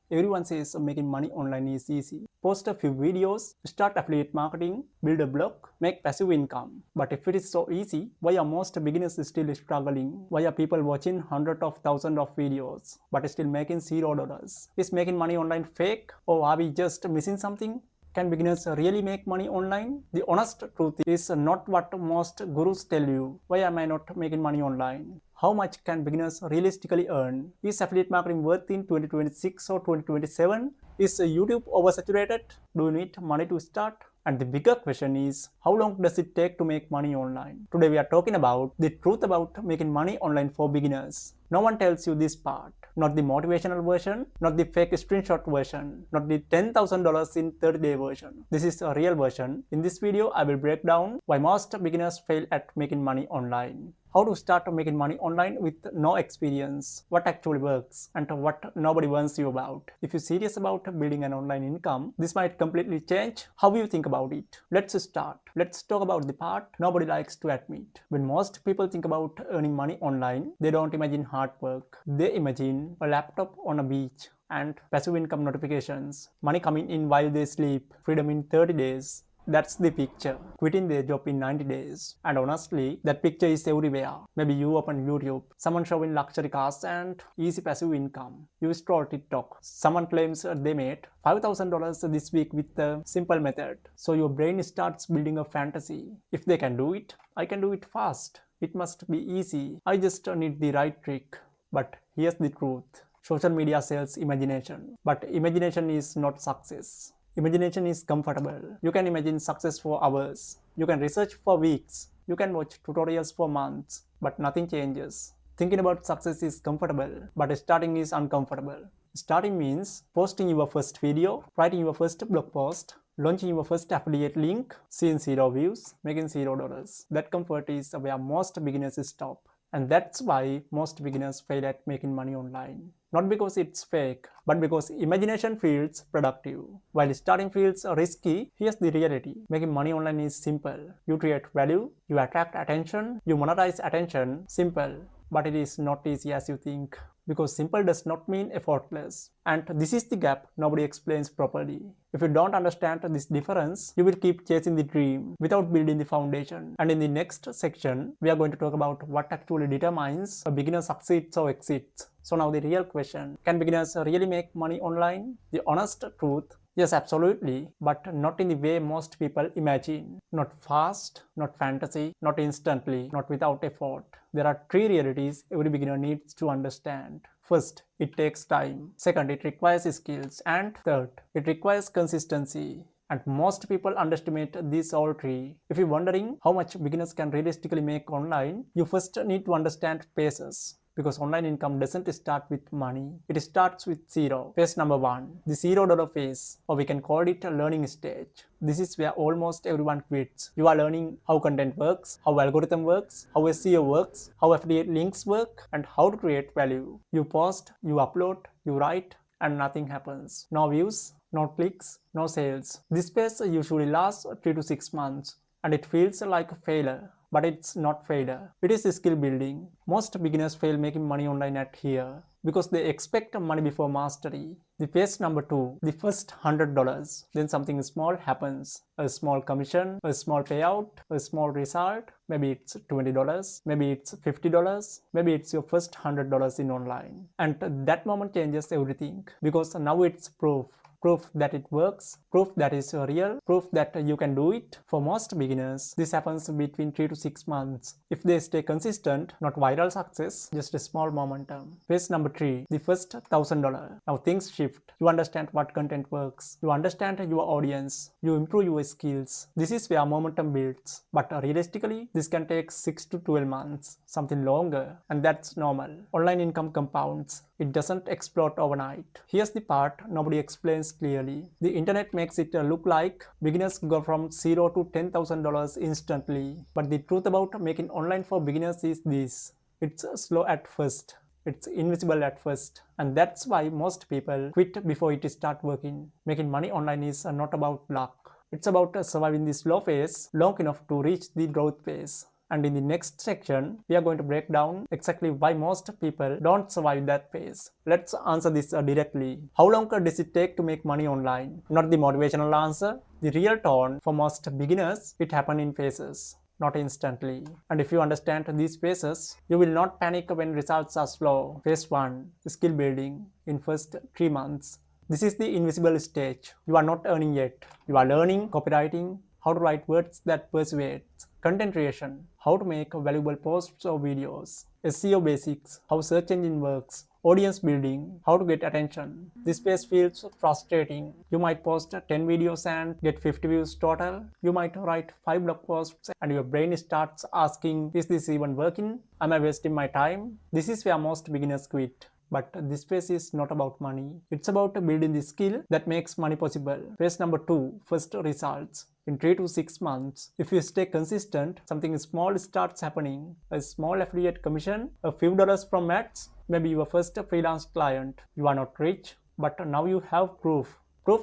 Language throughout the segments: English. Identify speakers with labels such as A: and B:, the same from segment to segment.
A: Everyone says making money online is easy. Post a few videos, start affiliate marketing, build a blog, make passive income. But if it is so easy, why are most beginners still struggling? Why are people watching hundreds of thousands of videos but still making $0? Is making money online fake, or are we just missing something? Can beginners really make money online? The honest truth is not what most gurus tell you. Why am I not making money online? How much can beginners realistically earn? Is affiliate marketing worth in 2026 or 2027? Is YouTube oversaturated? Do you need money to start? And the bigger question is, how long does it take to make money online? Today we are talking about the truth about making money online for beginners. No one tells you this part. Not the motivational version, not the fake screenshot version, not the $10,000 in 30-day version. This is a real version. In this video, I will break down why most beginners fail at making money online. How to start making money online with no experience, what actually works, and what nobody warns you about. If you're serious about building an online income, this might completely change how you think about it. Let's start. Let's talk about the part nobody likes to admit. When most people think about earning money online, they don't imagine hard work. They imagine a laptop on a beach and passive income notifications, money coming in while they sleep, freedom in 30 days. That's the picture. Quitting their job in 90 days. And honestly, that picture is everywhere. Maybe you open YouTube, someone showing luxury cars and easy passive income. You scroll TikTok, someone claims they made $5,000 this week with a simple method. So your brain starts building a fantasy. If they can do it, I can do it fast. It must be easy. I just need the right trick. But here's the truth. Social media sells imagination. But imagination is not success. Imagination is comfortable. You can imagine success for hours. You can research for weeks. You can watch tutorials for months, but nothing changes. Thinking about success is comfortable, but starting is uncomfortable. Starting means posting your first video, writing your first blog post, launching your first affiliate link, seeing 0 views, making $0. That comfort is where most beginners stop. And that's why most beginners fail at making money online. Not because it's fake, but because imagination feels productive. While starting feels risky, here's the reality. Making money online is simple. You create value, you attract attention, you monetize attention. Simple. But it is not easy as you think. Because simple does not mean effortless. And this is the gap nobody explains properly. If you don't understand this difference, you will keep chasing the dream without building the foundation. And in the next section, we are going to talk about what actually determines a beginner succeeds or exits. So now the real question, can beginners really make money online? The honest truth, yes, absolutely, but not in the way most people imagine. Not fast, not fantasy, not instantly, not without effort. There are three realities every beginner needs to understand. First, it takes time. Second, it requires skills. And third, it requires consistency. And most people underestimate these all three. If you're wondering how much beginners can realistically make online, you first need to understand phases. Because online income doesn't start with money. It starts with zero. Phase number one, the $0 phase, or we can call it a learning stage. This is where almost everyone quits. You are learning how content works, how algorithm works, how SEO works, how affiliate links work, and how to create value. You post, you upload, you write, and nothing happens. No views, no clicks, no sales. This phase usually lasts 3 to 6 months, and it feels like a failure. But it's not failure. It is skill building. Most beginners fail making money online at here because they expect money before mastery. The phase number two, the first $100, then something small happens. A small commission, a small payout, a small result. Maybe it's $20, maybe it's $50, maybe it's your first $100 in online. And that moment changes everything because now it's proof. Proof that it works, proof that is real, proof that you can do it. For most beginners, this happens between 3 to 6 months. If they stay consistent, not viral success, just a small momentum. Phase number 3, the first $1,000. Now things shift. You understand what content works. You understand your audience. You improve your skills. This is where momentum builds. But realistically, this can take 6 to 12 months, something longer, and that's normal. Online income compounds. It doesn't explode overnight. Here's the part nobody explains clearly. The internet makes it look like beginners go from $0 to $10,000 instantly. But the truth about making online for beginners is this. It's slow at first. It's invisible at first. And that's why most people quit before it starts working. Making money online is not about luck. It's about surviving the slow phase long enough to reach the growth phase. And in the next section, we are going to break down exactly why most people don't survive that phase. Let's answer this directly. How long does it take to make money online? Not the motivational answer. The real tone for most beginners, it happens in phases, not instantly. And if you understand these phases, you will not panic when results are slow. Phase 1, skill building in first 3 months. This is the invisible stage. You are not earning yet. You are learning copywriting, how to write words that persuade, content creation, how to make valuable posts or videos, SEO basics, how search engine works, audience building, how to get attention. This phase feels frustrating. You might post 10 videos and get 50 views total. You might write 5 blog posts and your brain starts asking, is this even working? Am I wasting my time? This is where most beginners quit. But this phase is not about money. It's about building the skill that makes money possible. Phase number 2, first results. In 3 to 6 months, if you stay consistent, something small starts happening. A small affiliate commission, a few dollars from ads, maybe your first freelance client. You are not rich, but now you have proof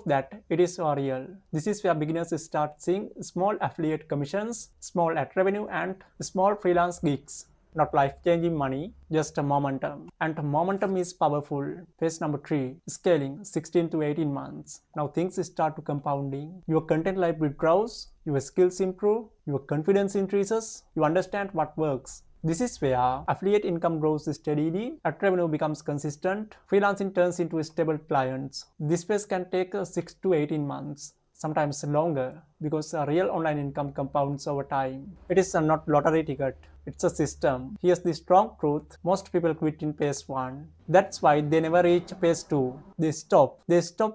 A: that it is real. This is where beginners start seeing small affiliate commissions, small ad revenue, and small freelance gigs. Not life-changing money, just a momentum. And momentum is powerful. Phase number 3, scaling, 16 to 18 months. Now things start to compounding. Your content library grows, your skills improve, your confidence increases, you understand what works. This is where affiliate income grows steadily, ad revenue becomes consistent, freelancing turns into stable clients. This phase can take 6 to 18 months. Sometimes longer, because real online income compounds over time. It is not lottery ticket, it's a system. Here's the strong truth, most people quit in phase 1. That's why they never reach phase 2. They stop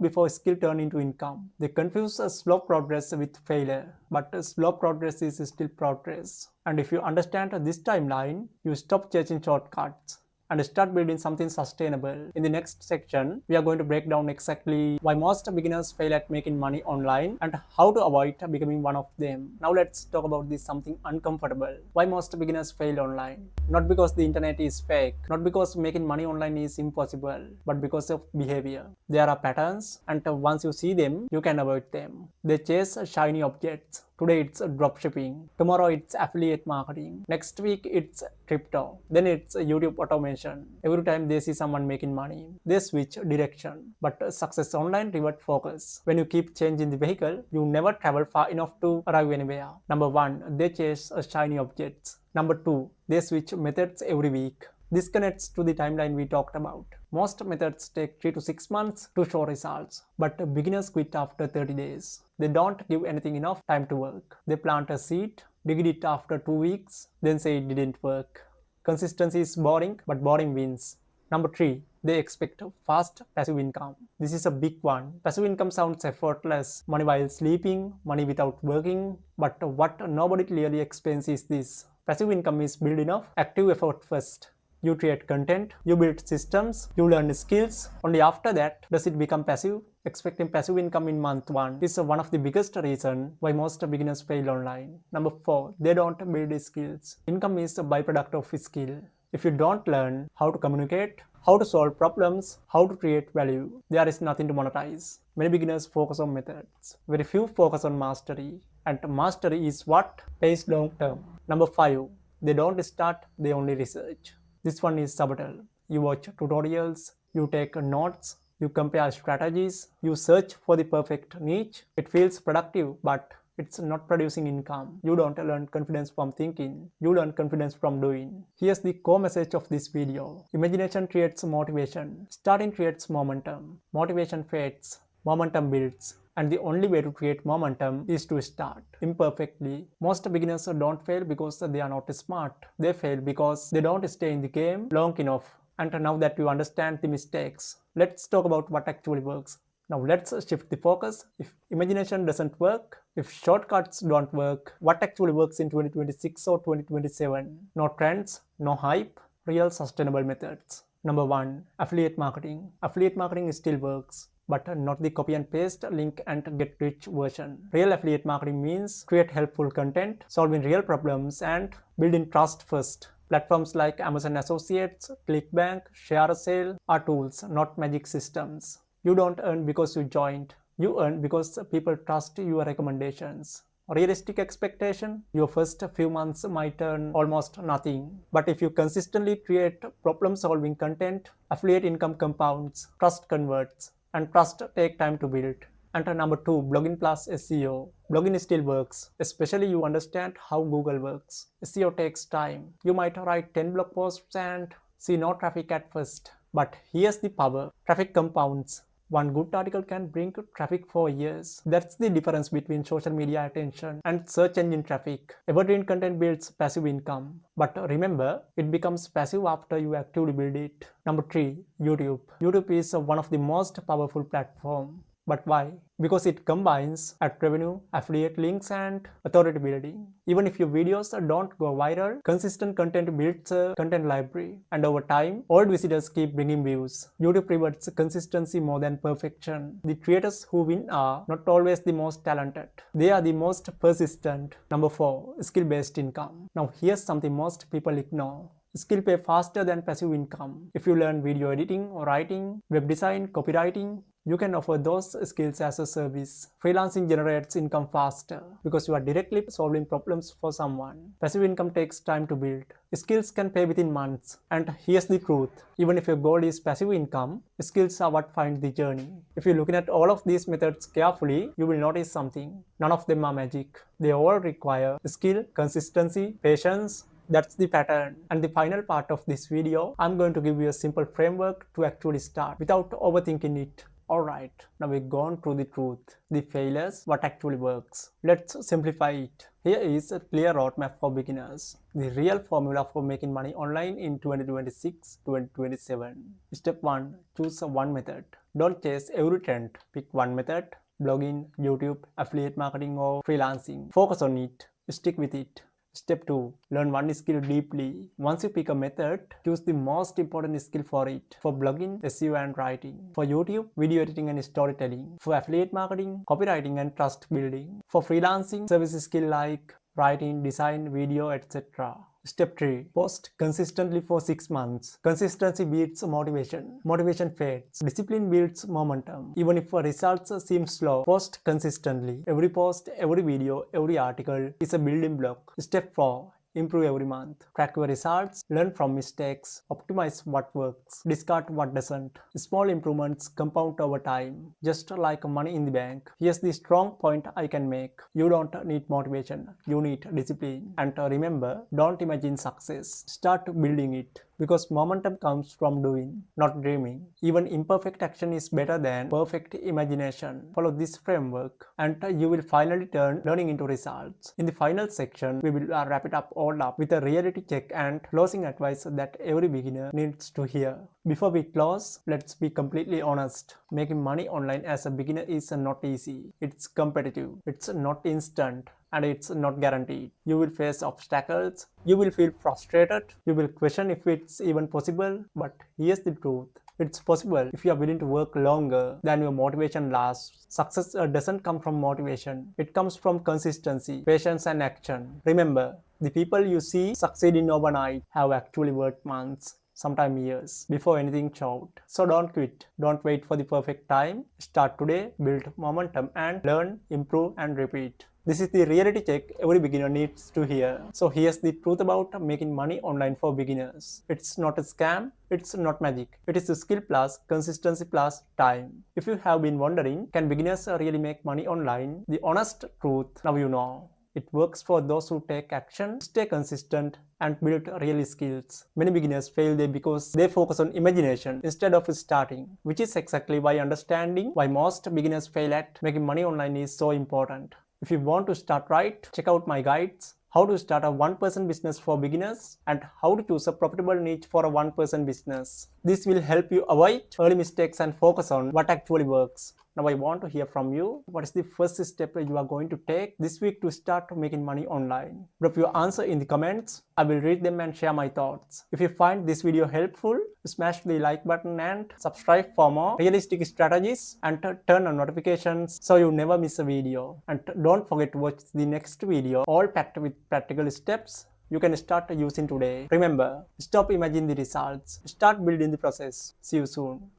A: before skill turn into income. They confuse slow progress with failure, but slow progress is still progress. And if you understand this timeline, you stop chasing shortcuts and start building something sustainable. In the next section, we are going to break down exactly why most beginners fail at making money online and how to avoid becoming one of them. Now let's talk about this something uncomfortable. Why most beginners fail online? Not because the internet is fake, not because making money online is impossible, but because of behavior. There are patterns, and once you see them, you can avoid them. They chase shiny objects. Today it's dropshipping, tomorrow it's affiliate marketing, next week it's crypto, then it's YouTube automation. Every time they see someone making money, they switch direction. But success online reward focus. When you keep changing the vehicle, you never travel far enough to arrive anywhere. Number 1, they chase shiny objects. Number 2, they switch methods every week. This connects to the timeline we talked about. Most methods take 3 to 6 months to show results, but beginners quit after 30 days. They don't give anything enough time to work. They plant a seed, dig it after 2 weeks, then say it didn't work. Consistency is boring, but boring wins. Number 3, they expect fast passive income. This is a big one. Passive income sounds effortless, money while sleeping, money without working, but what nobody clearly explains is this. Passive income is built enough active effort first. You create content, you build systems, you learn skills. Only after that does it become passive. Expecting passive income in month 1 is one of the biggest reasons why most beginners fail online. Number 4, they don't build skills. Income is a byproduct of skill. If you don't learn how to communicate, how to solve problems, how to create value, there is nothing to monetize. Many beginners focus on methods. Very few focus on mastery. And mastery is what pays long term. Number 5, they don't start, they only research. This one is subtle. You watch tutorials, you take notes, you compare strategies, you search for the perfect niche. It feels productive, but it's not producing income. You don't learn confidence from thinking, you learn confidence from doing. Here's the core message of this video. Imagination creates motivation. Starting creates momentum. Motivation fades. Momentum builds. And the only way to create momentum is to start imperfectly. Most beginners don't fail because they are not smart. They fail because they don't stay in the game long enough. And now that you understand the mistakes, let's talk about what actually works. Now let's shift the focus. If imagination doesn't work, if shortcuts don't work, what actually works in 2026 or 2027? No trends, no hype, real sustainable methods. Number 1, affiliate marketing. Affiliate marketing still works, but not the copy and paste link and get rich version. Real affiliate marketing means create helpful content, solving real problems, and building trust first. Platforms like Amazon Associates, ClickBank, ShareASale are tools, not magic systems. You don't earn because you joined. You earn because people trust your recommendations. realistic expectation, your first few months might earn almost nothing. But if you consistently create problem-solving content, affiliate income compounds, trust converts, and trust take time to build. And number 2, blogging plus SEO. Blogging still works, especially you understand how Google works. SEO takes time. You might write 10 blog posts and see no traffic at first. But here's the power. Traffic compounds. One good article can bring traffic for years. That's the difference between social media attention and search engine traffic. Evergreen content builds passive income. But remember, it becomes passive after you actively build it. Number 3, YouTube. YouTube is one of the most powerful platforms. But why? Because it combines ad revenue, affiliate links, and authority building. Even if your videos don't go viral, consistent content builds a content library. And over time, old visitors keep bringing views. YouTube rewards consistency more than perfection. The creators who win are not always the most talented. They are the most persistent. Number 4, skill-based income. Now here's something most people ignore. Skill pay faster than passive income. If you learn video editing, writing, web design, copywriting, you can offer those skills as a service. Freelancing generates income faster because you are directly solving problems for someone. Passive income takes time to build. Skills can pay within months. And here's the truth. Even if your goal is passive income, skills are what find the journey. If you're looking at all of these methods carefully, you will notice something. None of them are magic. They all require skill, consistency, patience. That's the pattern. And the final part of this video, I'm going to give you a simple framework to actually start without overthinking it. Alright, now we've gone through the truth, the failures, what actually works. Let's simplify it. Here is a clear roadmap for beginners. The real formula for making money online in 2026-2027. Step 1. Choose one method. Don't chase every trend. Pick one method. Blogging, YouTube, affiliate marketing or freelancing. Focus on it. Stick with it. Step 2. Learn one skill deeply. Once you pick a method, choose the most important skill for it. For blogging, SEO and writing. For YouTube, video editing and storytelling. For affiliate marketing, copywriting and trust building. For freelancing, service skill like writing, design, video, etc. Step 3. Post consistently for 6 months. Consistency beats motivation. Motivation fades. Discipline builds momentum. Even if results seem slow, post consistently. Every post, every video, every article is a building block. Step 4. Improve every month. Track your results, learn from mistakes, optimize what works, discard what doesn't. Small improvements compound over time, just like money in the bank. Here's the strong point I can make. You don't need motivation, you need discipline. And remember, don't imagine success. Start building it. Because momentum comes from doing, not dreaming. Even imperfect action is better than perfect imagination. Follow this framework and you will finally turn learning into results. In the final section, we will wrap it up all up with a reality check and closing advice that every beginner needs to hear. Before we close, let's be completely honest. Making money online as a beginner is not easy. It's competitive. It's not instant. And it's not guaranteed. You will face obstacles, you will feel frustrated, you will question if it's even possible, but here's the truth. It's possible if you are willing to work longer than your motivation lasts. Success doesn't come from motivation. It comes from consistency, patience and action. Remember, the people you see succeeding overnight have actually worked months, sometimes years, before anything showed. So don't quit. Don't wait for the perfect time. Start today, build momentum and learn, improve and repeat. This is the reality check every beginner needs to hear. So here's the truth about making money online for beginners. It's not a scam, it's not magic. It is a skill plus consistency plus time. If you have been wondering, can beginners really make money online? The honest truth, now you know. It works for those who take action, stay consistent, and build real skills. Many beginners fail there because they focus on imagination instead of starting, which is exactly why understanding why most beginners fail at making money online is so important. If you want to start right, check out my guides, how to start a one-person business for beginners and how to choose a profitable niche for a one-person business. This will help you avoid early mistakes and focus on what actually works. Now I want to hear from you. What is the first step you are going to take this week to start making money online? Drop your answer in the comments. I will read them and share my thoughts. If you find this video helpful, smash the like button and subscribe for more realistic strategies and turn on notifications so you never miss a video. And don't forget to watch the next video, all packed with practical steps you can start using today. Remember, stop imagining the results. Start building the process. See you soon.